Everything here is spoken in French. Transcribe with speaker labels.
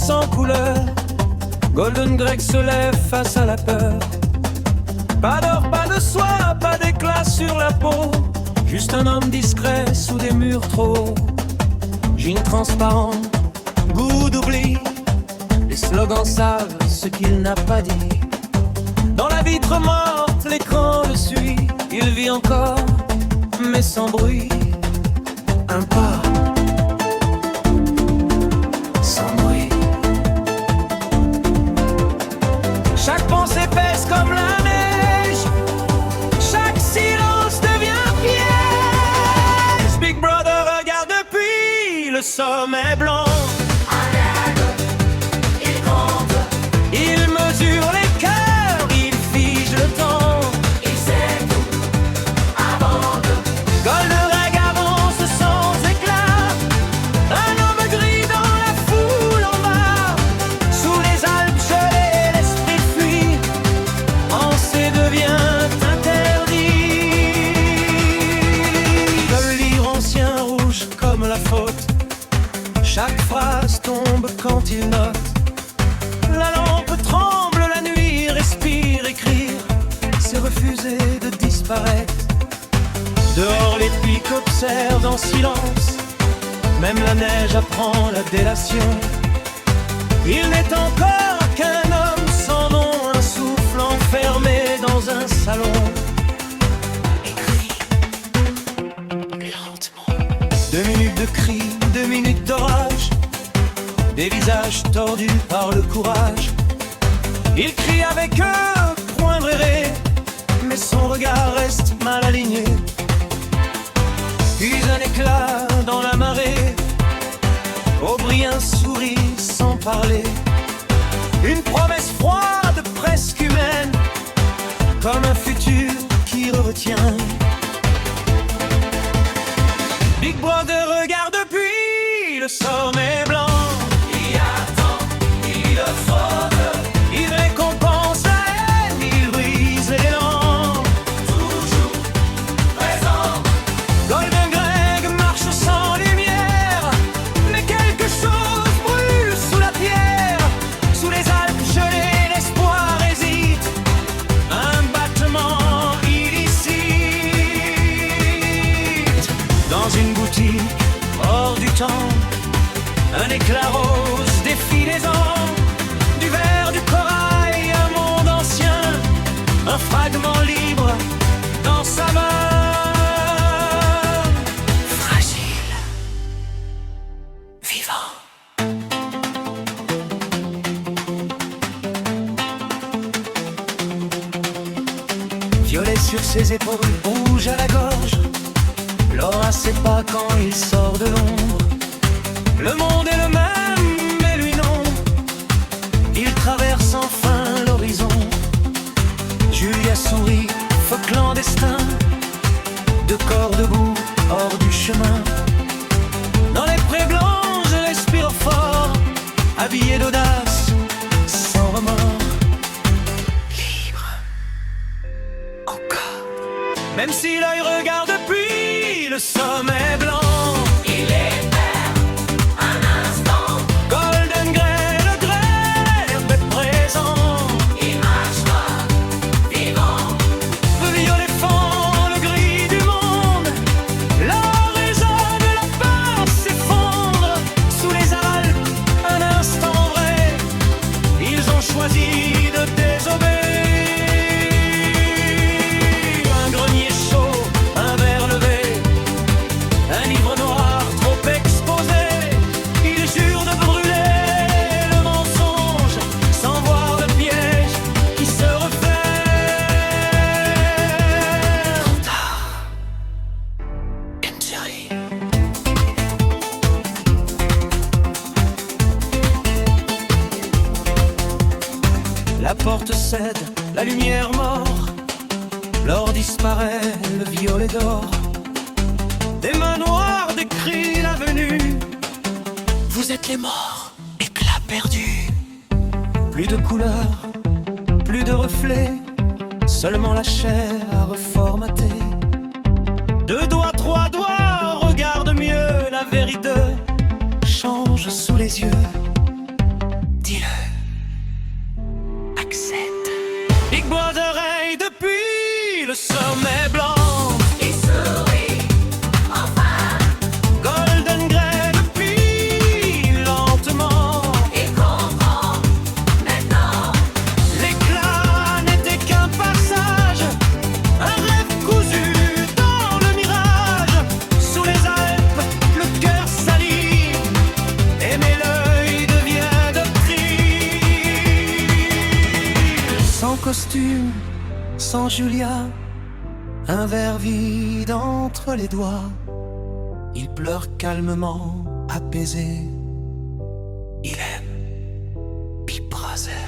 Speaker 1: sans couleur. Golden Greg se lève face à la peur. Pas d'or, pas de soie, pas d'éclat sur la peau. Juste un homme discret sous des murs trop hauts. Jean transparent, goût d'oubli. Les slogans savent ce qu'il n'a pas dit. Dans la vitre morte, l'écran le suit. Il vit encore, mais sans bruit. Un pas, sans bruit. Chaque pensée pèse comme la neige. Chaque silence devient piège. Big Brother regarde depuis le sommet blanc.
Speaker 2: Il compte,
Speaker 1: Il mesure les cœurs, il fige le temps.
Speaker 2: il sait tout, aborde.
Speaker 1: Golden Greg avance sans éclat. Un homme gris dans la foule en bas. Sous les Alpes gelées, l'esprit fuit. Penser devient interdit. Le livre ancien rouge comme la faute. Chaque phrase tombe quand il note. La lampe tremble la nuit, respire, écrire, c'est refuser de disparaître. Dehors les pics observent en silence. Même la neige apprend la délation. Il n'est encore qu'un homme sans nom, un souffle enfermé dans un salon. Écrit lentement. 2 minutes de cris, 2 minutes d'orage. Des visages tordus par le courage. Il crie avec eux, poing dréré, mais son regard reste mal aligné. Puis un éclat dans la marée. O'Brien sourit sans parler. Une promesse froide, presque humaine, comme un futur qui le retient. Big Brother regarde depuis le sommet blanc.
Speaker 2: Il attend, il le sauve.
Speaker 1: Il récompense la haine, il brise l'élan.
Speaker 2: Toujours présent.
Speaker 1: Golden Greg marche sans lumière, mais quelque chose brûle sous la pierre. Sous les Alpes gelées, l'espoir hésite. Un battement illicite. Dans une boutique hors du temps, un éclat rose défie les ans. Du verre, du corail, un monde ancien. Un fragment libre dans sa main. Fragile, vivant. Violet sur ses épaules, rouge à la gorge. Laura sait pas quand il sort de l'ombre. Le monde est le même, mais lui non. Il traverse enfin l'horizon. Julia sourit, feu clandestin. 2 corps debout, hors du chemin. Dans les prés blancs, je respire fort. Habillé d'audace, sans remords. Libre, encore. Même si l'œil regarde depuis le sommet blanc.
Speaker 2: Il espère un instant.
Speaker 1: Golden Grey, le grève est présent.
Speaker 2: Il marche droit, vivant.
Speaker 1: Le violet fond, le gris du monde. L'horizon de la peur s'effondre. Sous les Alpes, un instant vrai. Ils ont choisi de désobéir. Un grenier chaud, un verre levé. Un livre noir trop exposé. Il jure de brûler le mensonge sans voir le piège qui se referme. Trop tard. Une série. La porte cède, la lumière mord. L'or disparaît, le violet d'or. Des mains noires décrient la venue. Vous êtes les morts, éclat perdu. Plus de couleurs, plus de reflets. Seulement la chair à reformater. 2 doigts, 3 doigts, regarde mieux. La vérité change sous les yeux. costume, sans Julia, un verre vide entre les doigts. Il pleure calmement, apaisé. Il aime Piprazel.